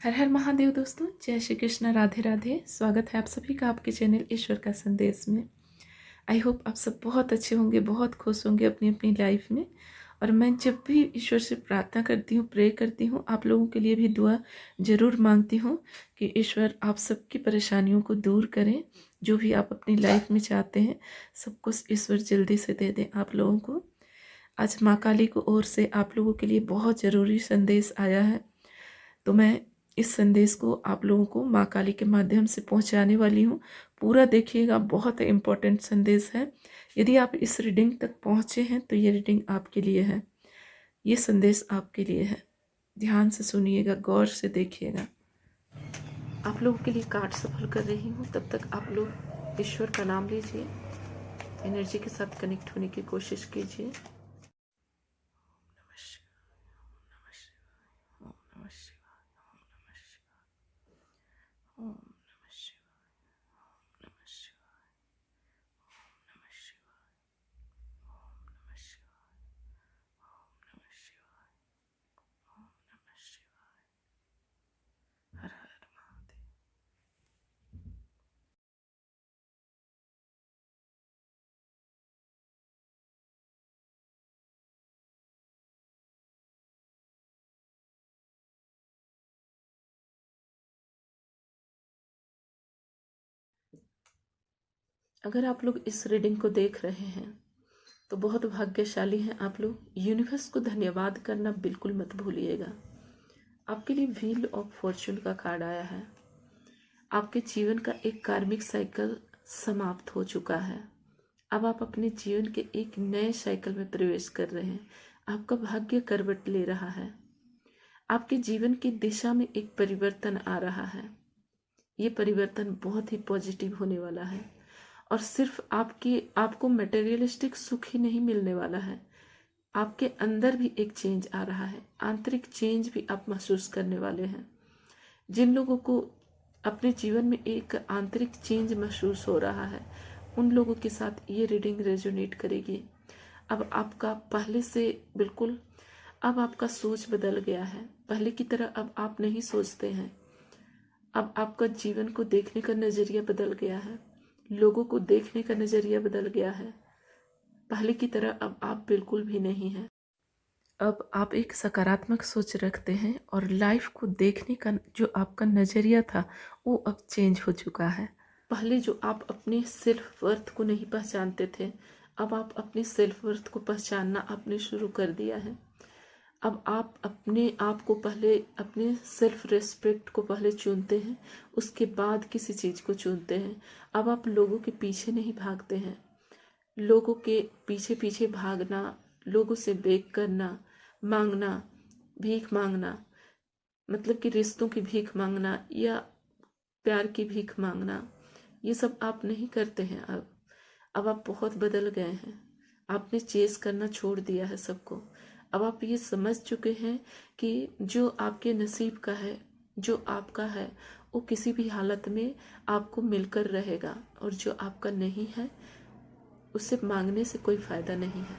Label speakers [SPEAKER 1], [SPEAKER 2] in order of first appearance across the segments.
[SPEAKER 1] हर हर महादेव दोस्तों, जय श्री कृष्ण, राधे राधे। स्वागत है आप सभी का आपके चैनल ईश्वर का संदेश में। आई होप आप सब बहुत अच्छे होंगे, बहुत खुश होंगे अपनी अपनी लाइफ में। और मैं जब भी ईश्वर से प्रार्थना करती हूँ, प्रे करती हूँ, आप लोगों के लिए भी दुआ ज़रूर मांगती हूँ कि ईश्वर आप सबकी परेशानियों को दूर करें। जो भी आप अपनी लाइफ में चाहते हैं सब कुछ ईश्वर जल्दी से दे दें आप लोगों को। आज माँ काली को ओर से आप लोगों के लिए बहुत ज़रूरी संदेश आया है, तो मैं इस संदेश को आप लोगों को माँ काली के माध्यम से पहुंचाने वाली हूँ। पूरा देखिएगा, बहुत इम्पोर्टेंट संदेश है। यदि आप इस रीडिंग तक पहुँचे हैं तो ये रीडिंग आपके लिए है, ये संदेश आपके लिए है। ध्यान से सुनिएगा, गौर से देखिएगा। आप लोगों के लिए कार्ड सफल कर रही हूँ, तब तक आप लोग ईश्वर का नाम लीजिए, एनर्जी के साथ कनेक्ट होने की कोशिश कीजिए। अगर आप लोग इस रीडिंग को देख रहे हैं तो बहुत भाग्यशाली हैं आप लोग। यूनिवर्स को धन्यवाद करना बिल्कुल मत भूलिएगा। आपके लिए व्हील ऑफ फॉर्चून का कार्ड आया है। आपके जीवन का एक कार्मिक साइकिल समाप्त हो चुका है। अब आप अपने जीवन के एक नए साइकिल में प्रवेश कर रहे हैं। आपका भाग्य करवट ले रहा है। आपके जीवन की दिशा में एक परिवर्तन आ रहा है। ये परिवर्तन बहुत ही पॉजिटिव होने वाला है और सिर्फ आपको मटेरियलिस्टिक सुख ही नहीं मिलने वाला है, आपके अंदर भी एक चेंज आ रहा है। आंतरिक चेंज भी आप महसूस करने वाले हैं। जिन लोगों को अपने जीवन में एक आंतरिक चेंज महसूस हो रहा है उन लोगों के साथ ये रीडिंग रेजोनेट करेगी। अब आपका पहले से बिल्कुल, अब आपका सोच बदल गया है। पहले की तरह अब आप नहीं सोचते हैं। अब आपका जीवन को देखने का नज़रिया बदल गया है, लोगों को देखने का नज़रिया बदल गया है। पहले की तरह अब आप बिल्कुल भी नहीं हैं। अब आप एक सकारात्मक सोच रखते हैं और लाइफ को देखने का जो आपका नज़रिया था वो अब चेंज हो चुका है। पहले जो आप अपने सेल्फ वर्थ को नहीं पहचानते थे, अब आप अपने सेल्फ वर्थ को पहचानना आपने शुरू कर दिया है। अब आप अपने आप को पहले, अपने सेल्फ रेस्पेक्ट को पहले चुनते हैं, उसके बाद किसी चीज़ को चुनते हैं। अब आप लोगों के पीछे नहीं भागते हैं। लोगों के पीछे पीछे भागना, लोगों से बेग करना, मांगना, भीख मांगना, मतलब कि रिश्तों की भीख मांगना या प्यार की भीख मांगना, ये सब आप नहीं करते हैं। अब आप बहुत बदल गए हैं। आपने चेस करना छोड़ दिया है सबको। अब आप ये समझ चुके हैं कि जो आपके नसीब का है, जो आपका है, वो किसी भी हालत में आपको मिलकर रहेगा, और जो आपका नहीं है उससे मांगने से कोई फायदा नहीं है।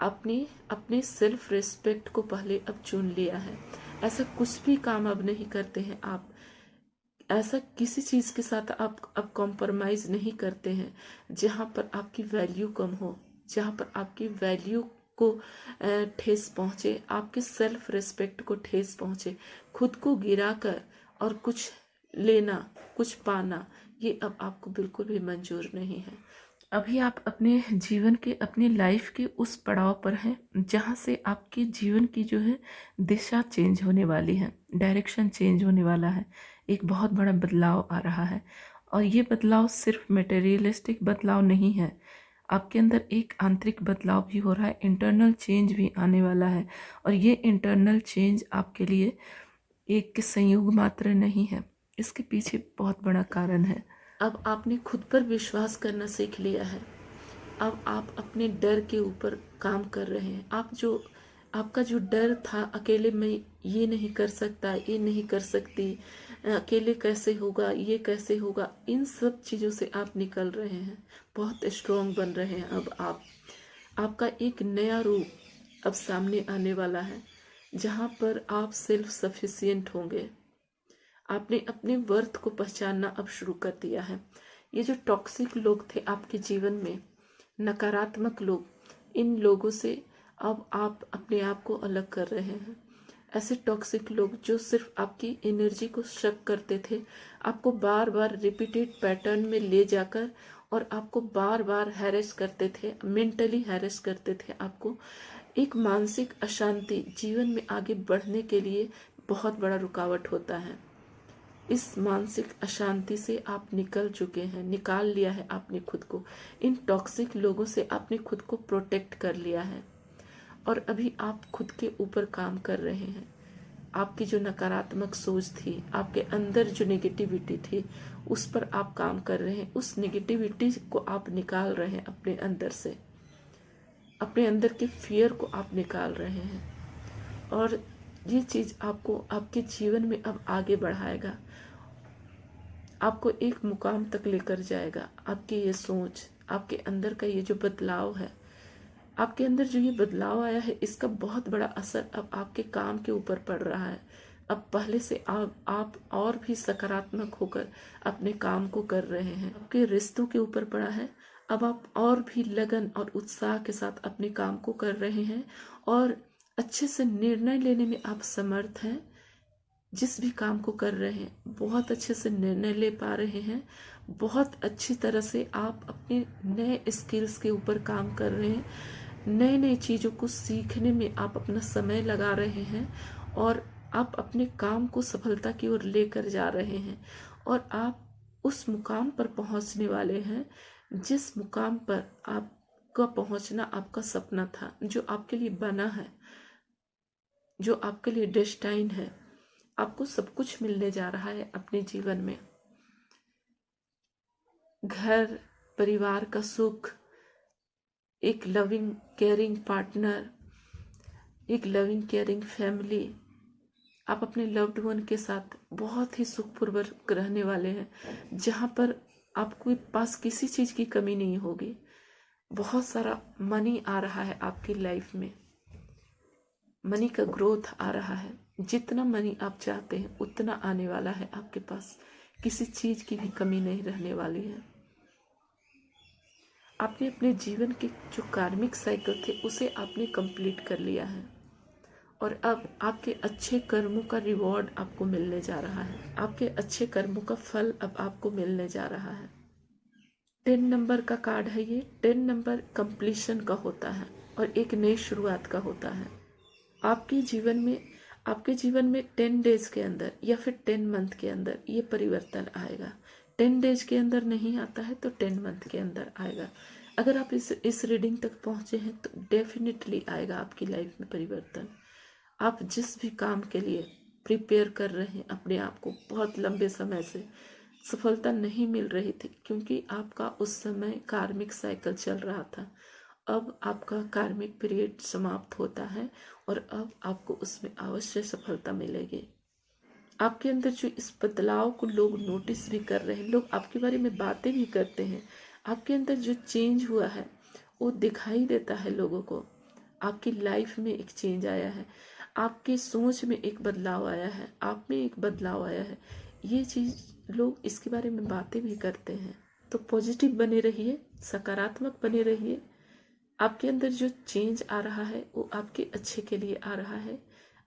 [SPEAKER 1] आपने अपने सेल्फ रिस्पेक्ट को पहले अब चुन लिया है। ऐसा कुछ भी काम अब नहीं करते हैं आप, ऐसा किसी चीज़ के साथ आप अब कॉम्प्रोमाइज़ नहीं करते हैं जहाँ पर आपकी वैल्यू कम हो, जहाँ पर आपकी वैल्यू को ठेस पहुँचे, आपके सेल्फ रिस्पेक्ट को ठेस पहुँचे। खुद को गिराकर और कुछ लेना, कुछ पाना, ये अब आपको बिल्कुल भी मंजूर नहीं है। अभी आप अपने जीवन के, अपनी लाइफ के उस पड़ाव पर हैं जहाँ से आपके जीवन की जो है दिशा चेंज होने वाली है, डायरेक्शन चेंज होने वाला है। एक बहुत बड़ा बदलाव आ रहा है और ये बदलाव सिर्फ मटेरियलिस्टिक बदलाव नहीं है, आपके अंदर एक आंतरिक बदलाव भी हो रहा है, इंटरनल चेंज भी आने वाला है। और ये इंटरनल चेंज आपके लिए एक संयोग मात्र नहीं है, इसके पीछे बहुत बड़ा कारण है। अब आपने खुद पर विश्वास करना सीख लिया है। अब आप अपने डर के ऊपर काम कर रहे हैं। आपका जो डर था, अकेले मैं ये नहीं कर सकता, ये नहीं कर सकती, अकेले कैसे होगा, ये कैसे होगा, इन सब चीज़ों से आप निकल रहे हैं, बहुत स्ट्रॉन्ग बन रहे हैं। अब आपका एक नया रूप अब सामने आने वाला है। जहाँ पर आप सेल्फ सफिशिएंट होंगे। आपने अपने वर्थ को पहचानना अब शुरू कर दिया है। ये जो टॉक्सिक लोग थे आपके जीवन में, नकारात्मक लोग, इन लोगों से अब आप अपने आप को अलग कर रहे हैं। ऐसे टॉक्सिक लोग जो सिर्फ आपकी एनर्जी को शक करते थे, आपको बार बार रिपीटेड पैटर्न में ले जाकर और आपको बार बार हैरेस करते थे, मेंटली हैरेस करते थे, आपको एक मानसिक अशांति जीवन में आगे बढ़ने के लिए बहुत बड़ा रुकावट होता है। इस मानसिक अशांति से आप निकल चुके हैं, निकाल लिया है आपने खुद को। इन टॉक्सिक लोगों से आपने खुद को प्रोटेक्ट कर लिया है और अभी आप खुद के ऊपर काम कर रहे हैं। आपकी जो नकारात्मक सोच थी, आपके अंदर जो नेगेटिविटी थी, उस पर आप काम कर रहे हैं। उस नेगेटिविटी को आप निकाल रहे हैं अपने अंदर से, अपने अंदर के फियर को आप निकाल रहे हैं और ये चीज़ आपको आपके जीवन में अब आगे बढ़ाएगा, आपको एक मुकाम तक लेकर जाएगा। आपकी ये सोच, आपके अंदर का ये जो बदलाव है, आपके अंदर जो ये बदलाव आया है, इसका बहुत बड़ा असर अब आपके काम के ऊपर पड़ रहा है। अब पहले से आप और भी सकारात्मक होकर अपने काम को कर रहे हैं। आपके रिश्तों के ऊपर पड़ा है, अब आप और भी लगन और उत्साह के साथ अपने काम को कर रहे हैं और अच्छे से निर्णय लेने में आप समर्थ हैं। जिस भी काम को कर रहे हैं बहुत अच्छे से निर्णय ले पा रहे हैं, बहुत अच्छी तरह से आप अपने नए स्किल्स के ऊपर काम कर रहे हैं, नई नई चीज़ों को सीखने में आप अपना समय लगा रहे हैं और आप अपने काम को सफलता की ओर लेकर जा रहे हैं और आप उस मुकाम पर पहुंचने वाले हैं जिस मुकाम पर आपका पहुंचना आपका सपना था, जो आपके लिए बना है, जो आपके लिए डेस्टाइन है। आपको सब कुछ मिलने जा रहा है अपने जीवन में। घर परिवार का सुख, एक लविंग केयरिंग पार्टनर, एक लविंग केयरिंग फैमिली, आप अपने लव्ड वन के साथ बहुत ही सुखपूर्वक रहने वाले हैं, जहाँ पर आपके पास किसी चीज़ की कमी नहीं होगी। बहुत सारा मनी आ रहा है आपकी लाइफ में, मनी का ग्रोथ आ रहा है। जितना मनी आप चाहते हैं उतना आने वाला है आपके पास, किसी चीज़ की भी कमी नहीं रहने वाली है। आपने अपने जीवन के जो कार्मिक साइकिल थे उसे आपने कंप्लीट कर लिया है और अब आपके अच्छे कर्मों का रिवॉर्ड आपको मिलने जा रहा है। आपके अच्छे कर्मों का फल अब आपको मिलने जा रहा है। 10 नंबर का कार्ड है ये। 10 नंबर कंप्लीशन का होता है और एक नई शुरुआत का होता है। आपके जीवन में 10 डेज के अंदर या फिर 10 मंथ के अंदर ये परिवर्तन आएगा। 10 डेज के अंदर नहीं आता है तो 10 मंथ के अंदर आएगा। अगर आप इस रीडिंग तक पहुंचे हैं तो डेफिनेटली आएगा आपकी लाइफ में परिवर्तन। आप जिस भी काम के लिए प्रिपेयर कर रहे हैं अपने आप को, बहुत लंबे समय से सफलता नहीं मिल रही थी क्योंकि आपका उस समय कार्मिक साइकिल चल रहा था। अब आपका कार्मिक पीरियड समाप्त होता है और अब आपको उसमें अवश्य सफलता मिलेगी। आपके अंदर जो इस बदलाव को लोग नोटिस भी कर रहे हैं, लोग आपके बारे में बातें भी करते हैं। आपके अंदर जो चेंज हुआ है वो दिखाई देता है लोगों को। आपकी लाइफ में एक चेंज आया है, आपकी सोच में एक बदलाव आया है, आप में एक बदलाव आया है। ये चीज़ लोग इसके बारे में बातें भी करते हैं। तो पॉजिटिव बने रहिए, सकारात्मक बने रहिए। आपके अंदर जो चेंज आ रहा है वो आपके अच्छे के लिए आ रहा है।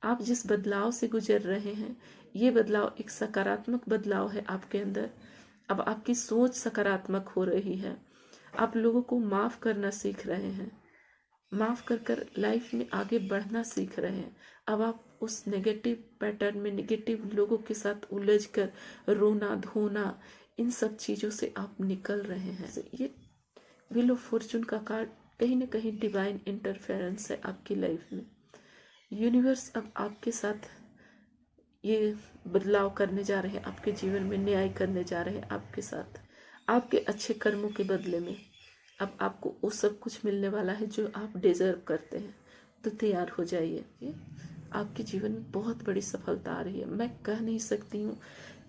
[SPEAKER 1] आप जिस बदलाव से गुजर रहे हैं ये बदलाव एक सकारात्मक बदलाव है आपके अंदर। अब आपकी सोच सकारात्मक हो रही है। आप लोगों को माफ़ करना सीख रहे हैं, माफ़ कर कर लाइफ में आगे बढ़ना सीख रहे हैं। अब आप उस नेगेटिव पैटर्न में, नेगेटिव लोगों के साथ उलझ कर रोना धोना, इन सब चीज़ों से आप निकल रहे हैं। ये व्हील ऑफ फॉर्चून का कार्ड कहीं ना कहीं डिवाइन इंटरफेरेंस है आपकी लाइफ में। यूनिवर्स अब आपके साथ ये बदलाव करने जा रहे हैं, आपके जीवन में न्याय करने जा रहे हैं आपके साथ। आपके अच्छे कर्मों के बदले में अब आपको वो सब कुछ मिलने वाला है जो आप डिजर्व करते हैं। तो तैयार हो जाइए, आपके जीवन में बहुत बड़ी सफलता आ रही है। मैं कह नहीं सकती हूँ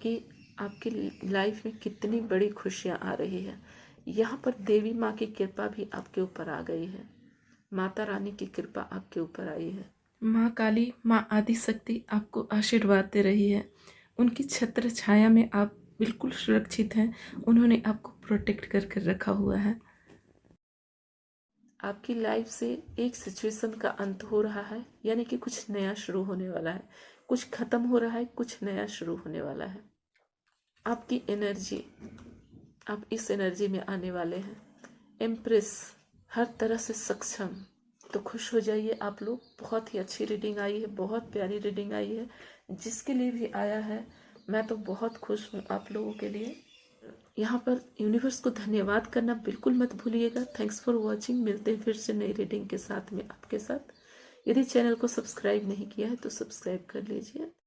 [SPEAKER 1] कि आपकी लाइफ में कितनी बड़ी खुशियाँ आ रही है। यहाँ पर देवी माँ की कृपा भी आपके ऊपर आ गई है, माता रानी की कृपा आपके ऊपर आई है। माँ काली, माँ आदिशक्ति आपको आशीर्वाद दे रही है। उनकी छत्र छाया में आप बिल्कुल सुरक्षित हैं। उन्होंने आपको प्रोटेक्ट करके रखा हुआ है। आपकी लाइफ से एक सिचुएशन का अंत हो रहा है, यानी कि कुछ नया शुरू होने वाला है। कुछ खत्म हो रहा है, कुछ नया शुरू होने वाला है। आपकी एनर्जी, आप इस एनर्जी में आने वाले हैं। एम्प्रेस, हर तरह से सक्षम। तो खुश हो जाइए आप लोग। बहुत ही अच्छी रीडिंग आई है, बहुत प्यारी रीडिंग आई है। जिसके लिए भी आया है, मैं तो बहुत खुश हूँ आप लोगों के लिए। यहाँ पर यूनिवर्स को धन्यवाद करना बिल्कुल मत भूलिएगा। Thanks for watching. मिलते हैं फिर से नई रीडिंग के साथ में आपके साथ। यदि चैनल को सब्सक्राइब नहीं किया है तो सब्सक्राइब कर लीजिए।